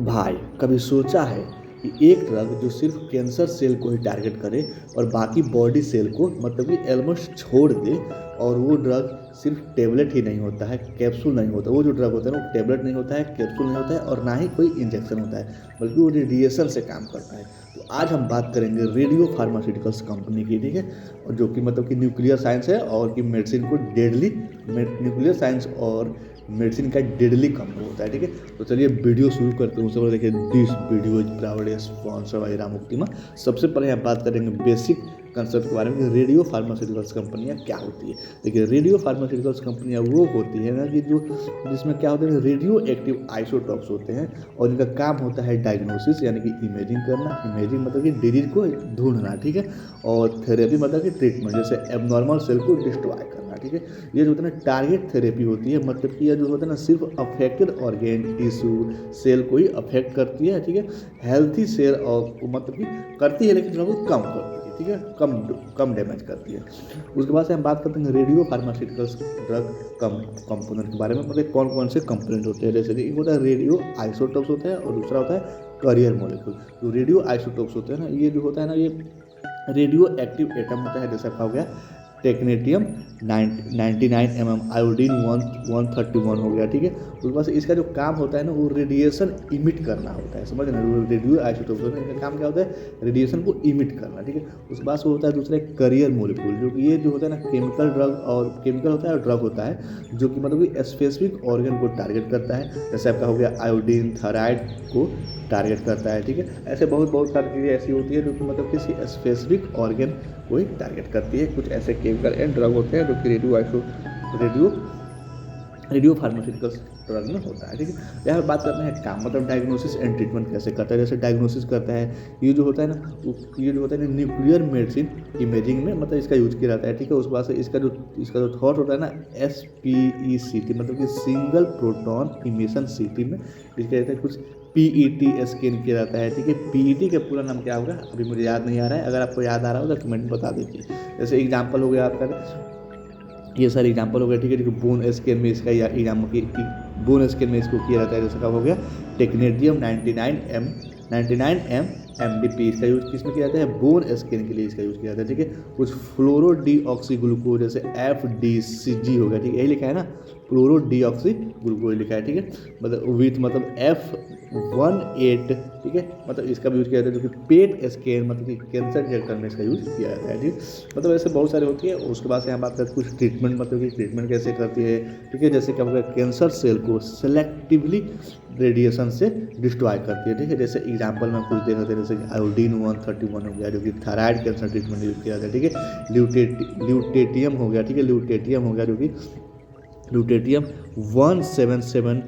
भाई कभी सोचा है कि एक ड्रग जो सिर्फ कैंसर सेल को ही टारगेट करे और बाकी बॉडी सेल को मतलब कि ऑलमोस्ट छोड़ दे। और वो ड्रग सिर्फ टेबलेट ही नहीं होता है, कैप्सूल नहीं होता। वो जो ड्रग होता है ना वो टेबलेट नहीं होता है, कैप्सूल नहीं होता है और ना ही कोई इंजेक्शन होता है, बल्कि वो रेडिएशन से काम करता है। तो आज हम बात करेंगे रेडियो फार्मास्यूटिकल्स कंपनी की, ठीक है। और जो कि मतलब कि न्यूक्लियर साइंस है और कि मेडिसिन को डेडली, न्यूक्लियर साइंस और मेडिसिन का डेडली काम होता है, ठीक है। तो चलिए वीडियो शुरू करते हैं। उससे पहले देखिए this video is proudly sponsored by रामोक्तिमा। सबसे पहले यहाँ बात करेंगे बेसिक कंसेप्ट के बारे में कि रेडियो फार्मास्यूटिकल्स कंपनियाँ क्या होती है। देखिए रेडियो फार्मास्यूटिकल्स कंपनियाँ वो होती है ना कि जो जिसमें क्या होता है, रेडियो एक्टिव आइसोटॉप्स होते हैं और इनका काम होता है डायग्नोसिस यानी कि इमेजिंग करना। इमेजिंग मतलब कि डिजीज को ढूंढना, ठीक है। और थेरेपी मतलब कि ट्रीटमेंट, जैसे एबनॉर्मल सेल को डिस्ट्रॉय करना, ठीक है। ये जो होता है ना टारगेट थेरेपी होती है, मतलब कि यह जो होता है ना सिर्फ अफेक्टेड ऑर्गेन टिश्यू सेल को ही अफेक्ट करती है, ठीक है। हेल्थी सेल और मतलब कि करती है लेकिन थोड़ा बहुत कम करती है, ठीक है, कम कम डैमेज करती है। उसके बाद से हम बात करते हैं रेडियो फार्मास्यूटिकल्स ड्रग कंपोनेंट के बारे में, मतलब कौन कौन से कंपोनेंट होते हैं। जैसे कि एक होता है रेडियो आइसोटोप्स होता है और दूसरा होता है करियर मॉलिक्यूल। जो रेडियो आइसोटोप्स होते हैं ना, ये जो होता है ना ये रेडियो एक्टिव एटम होता है, जैसा कहा हो गया टेक्नेटियम 99 आयोडीन 131 हो गया, ठीक है। उसके बाद इसका जो काम होता है ना वो रेडिएशन इमिट करना होता है, समझ ना। रेडियो आइसोटोप्स होता है, इनका काम क्या होता है, रेडिएशन को इमिट करना, ठीक है। उसके बाद से होता है दूसरा करियर मोलिक्यूल, जो कि ये जो होता है ना केमिकल ड्रग और केमिकल होता है और ड्रग होता है जो कि मतलब कि स्पेसिफिक ऑर्गन को टारगेट करता है। जैसे आपका हो गया आयोडीन थायराइड को टारगेट करता है, ठीक है। ऐसे बहुत बहुत सारी चीज़ें ऐसी होती है जो कि मतलब किसी स्पेसिफिक ऑर्गन को ही टारगेट करती है। कुछ ऐसे केमिकल एंड ड्रग होते हैं जो कि रेडियो फार्मास्यूटिकल्स ड्रग में होता है, ठीक है। यहाँ पर बात करते हैं काम, मतलब डायग्नोसिस एंड ट्रीटमेंट कैसे करता है। जैसे डायग्नोसिस करता है ये जो होता है ना, ये जो होता है ना न्यूक्लियर मेडिसिन इमेजिंग में मतलब इसका यूज किया जाता है, ठीक है। उसके बाद से इसका जो थॉट होता है ना SPECT मतलब कि सिंगल प्रोटॉन इमिशन सीटी में इसका रहता है। कुछ PET स्कैन किया जाता है, ठीक है। PET का पूरा नाम क्या होगा अभी मुझे याद नहीं आ रहा है, अगर आपको याद आ रहा हो तो कमेंट में बता दीजिए। जैसे एग्जाम्पल हो गया आपका, ये सारे एग्जाम्पल हो गया, ठीक है। देखिए बोन स्केल में इसका या एग्जाम्पल की बोन स्केल में इसको किया जाता है, जैसे कब हो गया टेक्नेडियम 99M MDP। इसका यूज़ किस में किया जाता है, बोन स्केल के लिए इसका यूज़ किया जाता है, ठीक है। कुछ फ्लोरो डीऑक्सी ग्लूकोज जैसे FDCG हो गया, ठीक है, यही लिखा है ना, फ्लोरो डीऑक्सी ग्लूकोज लिखा है, ठीक है। मतलब विथ मतलब F18, ठीक है। मतलब इसका भी यूज़ किया जाता है, जो कि पेट स्कैन मतलब कि कैंसर डिटेक्ट करने में इसका यूज़ किया जाता है, ठीक। मतलब ऐसे बहुत सारे होती है। उसके बाद से यहाँ बात करते हैं कुछ ट्रीटमेंट, मतलब कि ट्रीटमेंट कैसे करती है, ठीक है। जैसे क्या होगा कैंसर सेल को सेलेक्टिवली रेडिएशन से डिस्ट्रॉय करती है, ठीक है। जैसे एग्जांपल में कुछ दे सकते हैं, जैसे आयोडीन 131 हो गया जो कि थायराइड कैंसर ट्रीटमेंट यूज किया जाता है, ठीक है। ल्यूटेटियम हो गया, ठीक है, ल्यूटेटियम हो गया जो कि ल्यूटेटियम 177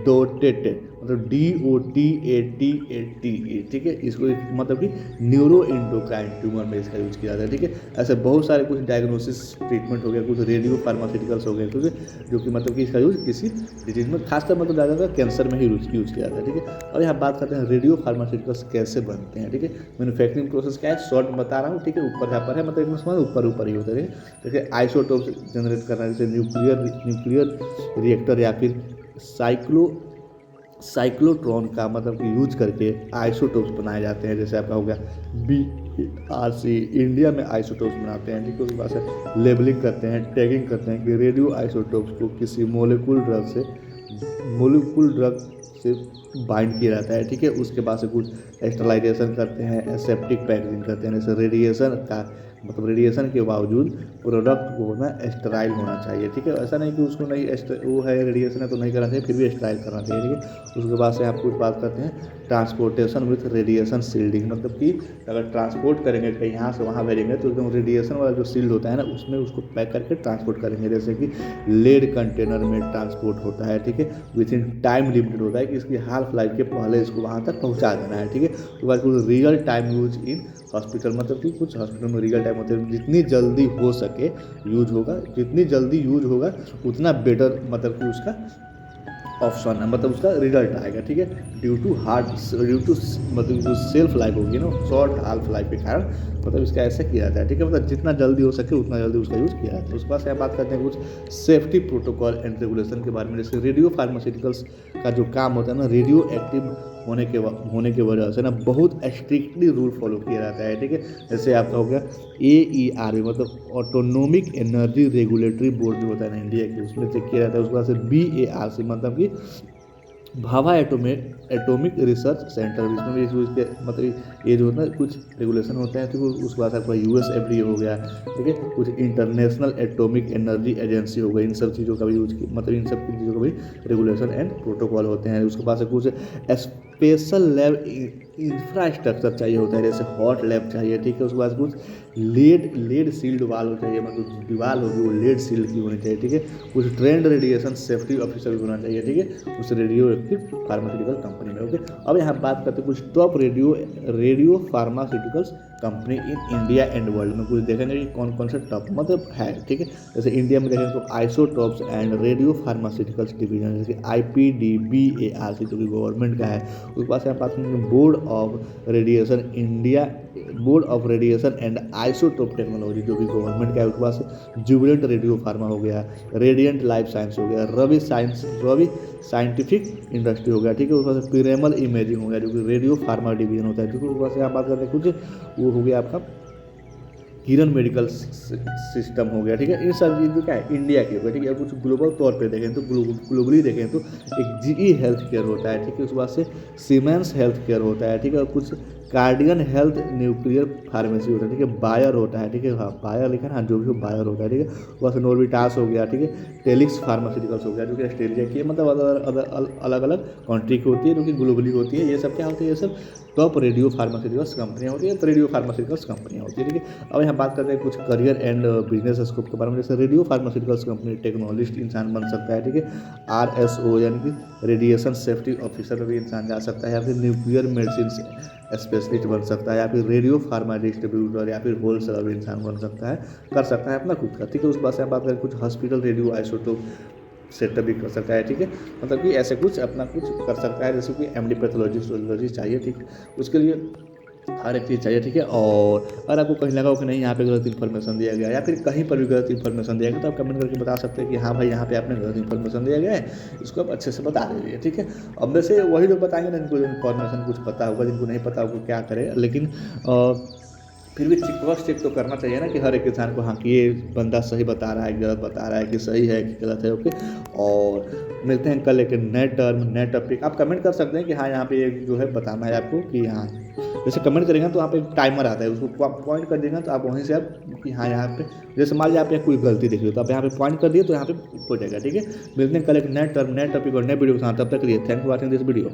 डोटेटेड मतलब DOTATATE, ठीक है। इसको मतलब कि न्यूरो इंडोक्राइन ट्यूमर में इसका यूज किया जाता है, ठीक है। ऐसे बहुत सारे कुछ डायग्नोसिस ट्रीटमेंट हो गया, कुछ रेडियो फार्मास्यूटिकल्स हो गए, ठीक है, जो कि मतलब कि इसका यूज किसी डिजीज में खासकर मतलब ज़्यादातर कैंसर में ही यूज किया जाता है, ठीक है। और यहाँ बात करते हैं रेडियो फार्मास्यूटिकल्स कैसे बनते हैं, ठीक है। मैन्युफैक्चरिंग प्रोसेस क्या है शॉर्ट में बता रहा हूँ, ठीक है। ऊपर यहाँ पर है मतलब एकदम समझ ऊपर ही होता है, जैसे आइसोटोप्स जनरेट करना, जैसे न्यूक्लियर रिएक्टर या फिर साइक्लोट्रॉन का मतलब कि यूज करके आइसोटोप्स बनाए जाते हैं। जैसे आपका हो गया BRC, इंडिया में आइसोटोप्स बनाते हैं, ठीक है। उसके बाद से लेबलिंग करते हैं, टैगिंग करते हैं कि रेडियो आइसोटोप्स को किसी मोलिकुल ड्रग से बाइंड किया जाता है, ठीक है। उसके बाद से कुछ स्टरलाइजेशन करते हैं, एसेप्टिक पैकेजिंग करते हैं। जैसे रेडिएशन का मतलब रेडिएशन के बावजूद प्रोडक्ट को होना स्टराइल होना चाहिए, ठीक है। ऐसा नहीं कि उसको नहीं वो है रेडिएशन है तो नहीं करना चाहिए, फिर भी स्टराइल करना चाहिए, ठीक है। उसके बाद से आप कुछ बात करते हैं ट्रांसपोर्टेशन विथ रेडिएशन शील्डिंग, मतलब कि अगर ट्रांसपोर्ट करेंगे कहीं यहाँ से वहाँ भेजेंगे तो एकदम रेडिएशन वाला जो शील्ड होता है ना उसमें उसको पैक करके ट्रांसपोर्ट करेंगे। जैसे कि लेड कंटेनर में ट्रांसपोर्ट होता है, ठीक है। विद इन टाइम लिमिटेड होता है कि इसकी हाफ लाइफ के पहले इसको वहाँ तक पहुँचा देना है, ठीक है। उसके बाद कुछ real time use in hospital, मतलब कि कुछ हॉस्पिटल में रियल टाइम होते हैं, जितनी जल्दी हो सके यूज होगा, जितनी जल्दी यूज होगा उतना बेटर मतलब कि उसका ऑप्शन है, मतलब उसका रिजल्ट आएगा, ठीक है। ड्यू टू मतलब जो सेल्फ लाइफ होगी ना शॉर्ट हाफ लाइफ के कारण मतलब इसका ऐसे किया जाता है, ठीक है। मतलब जितना जल्दी हो सके उतना जल्दी उसका यूज़ किया जाता है। उसके बाद से बात करते हैं कुछ सेफ्टी प्रोटोकॉल एंड रेगुलेशन के बारे में। जैसे रेडियो फार्मास्यूटिकल्स का जो काम होता है ना रेडियो एक्टिव होने की वजह से ना बहुत स्ट्रिक्टली रूल फॉलो किया जाता है, ठीक है। जैसे आपका हो गया AERB, मतलब ऑटोनोमिक एनर्जी रेगुलेटरी बोर्ड जो होता है ना इंडिया की, उसमें चेक किया जाता है। उसके बाद से BARC, मतलब कि भाभा एटॉमिक रिसर्च सेंटर, इसमें भी इसके मतलब ये जो होता है कुछ रेगुलेशन होते हैं, तो उसके बाद आपका USFDA हो गया, ठीक है। कुछ इंटरनेशनल एटॉमिक एनर्जी एजेंसी हो गई, इन सब चीज़ों का भी यूज मतलब इन सब चीज़ों का भी रेगुलेशन एंड प्रोटोकॉल होते हैं। उसके बाद से कुछ स्पेशल लैब इंफ्रास्ट्रक्चर चाहिए होता है, जैसे हॉट लैब चाहिए, ठीक है। उसके बाद कुछ लेड सील्ड वाल चाहिए, मतलब दीवार होगी वो लेड सील्ड की होनी चाहिए, ठीक है। कुछ ट्रेंड रेडिएशन सेफ्टी ऑफिसर भी होना चाहिए, ठीक है, उस रेडियो एक्टिव फार्मास्यूटिकल कंपनी में, ओके। अब यहाँ बात करते हैं कुछ top radio pharmaceuticals company in India and world में। कुछ देखेंगे कि कौन कौन से टॉप मतलब है, ठीक है। जैसे इंडिया में देखेंगे तो isotopes and radio pharmaceuticals division, जैसे IPDBARC जो कि गवर्नमेंट का है। उसके पास यहाँ बात करेंगे board of radiation and isotope technology जो कि गवर्नमेंट का है। उसके पास जुबिलेंट रेडियो फार्मा हो गया, रेडियंट लाइफ साइंस हो गया, रवि साइंटिफिक इंडस्ट्री हो गया, ठीक है। उसके बाद पिरेमल इमेजिंग हो गया जो कि रेडियो फार्मा डिवीजन होता है, ठीक है। उसके बाद से आप बात करते हैं कुछ वो हो गया आपका किरण मेडिकल सिस्टम हो गया, ठीक है। इन सब चीज़ क्या है इंडिया की हो गया, ठीक है। कुछ ग्लोबल तौर पे देखें तो ग्लोबली देखें तो एक GE हेल्थ केयर होता है, ठीक है। उसके बाद से सीमेंस हेल्थ केयर होता है, ठीक है। और कुछ कार्डियन हेल्थ न्यूक्लियर फार्मेसी होता है, ठीक है। बायर होता है, ठीक है। हाँ बायर लिखा है, हाँ जो भी हो बायर होता है, ठीक है। वैसे नोर्बिटास हो गया, ठीक है। टेलिक्स फार्मास्यूटिकल्स हो गया जो कि ऑस्ट्रेलिया की है, मतलब अलग अलग कंट्री की होती है जो कि ग्लोबली होती है। ये सब क्या होती है, ये सब टॉप रेडियो फार्मास्यूटिकल्स कंपनियाँ होती है, तो रेडियो फार्मास्यूटिकल्स कंपनियाँ होती है, ठीक है। अब यहाँ बात करते हैं कुछ करियर एंड बिजनेस स्कोप के बारे में। जैसे रेडियो फार्मास्यूटिकल्स कंपनी टेक्नोलॉजिस्ट इंसान बन सकता है, ठीक है। RSO यानी कि रेडिएशन सेफ्टी ऑफिसर में भी इंसान जा सकता है, या फिर न्यूक्लियर मेडिसिन स्पेशलिस्ट बन सकता है, या फिर रेडियो फार्मा डिस्ट्रीब्यूटर या फिर होलसेलर भी इंसान बन सकता है, कर सकता है अपना खुद का, ठीक है। उस बात से हम बात करें कुछ हॉस्पिटल रेडियो आइसोटोप सेटअप भी कर सकता है, ठीक है। मतलब कि ऐसे कुछ अपना कुछ कर सकता है, जैसे कि MD पैथोलॉजी चाहिए, ठीक है। उसके लिए हर एक चीज़ चाहिए, ठीक है। और अगर आपको कहीं लगा हो कि नहीं यहाँ पे गलत इन्फॉर्मेशन दिया गया या फिर कहीं पर भी गलत इन्फॉर्मेशन दिया गया, तो आप कमेंट करके बता सकते हैं कि हाँ भाई यहाँ पे आपने गलत इन्फॉर्मेशन दिया गया है, इसको आप अच्छे से बता दीजिए, ठीक है। अब वैसे वही लोग बताएंगे ना जिनको इन्फॉर्मेशन कुछ पता होगा, जिनको नहीं पता होगा क्या करें, लेकिन फिर भी क्रॉस चेक तो करना चाहिए ना कि हर एक इंसान को, हाँ कि ये बंदा सही बता रहा है, गलत बता रहा है, कि सही है कि गलत है, ओके। और मिलते हैं कल एक नए टॉपिक। आप कमेंट कर सकते हैं कि हाँ यहाँ पे एक जो है बताना है आपको कि हाँ, जैसे कमेंट करेंगे तो यहाँ पे एक टाइमर आता है, उसको पॉइंट कर देंगे तो आप वहीं से आप कि हाँ यहाँ पे जैसे मान लीजिए आप यहाँ कोई गलती देख रहे हो तो आप यहाँ पे पॉइंट कर दिए तो यहाँ पे हो जाएगा, ठीक है। मिलते हैं कल एक नए टॉपिक और नए वीडियो के साथ, तब तक के लिए thank for watching this video.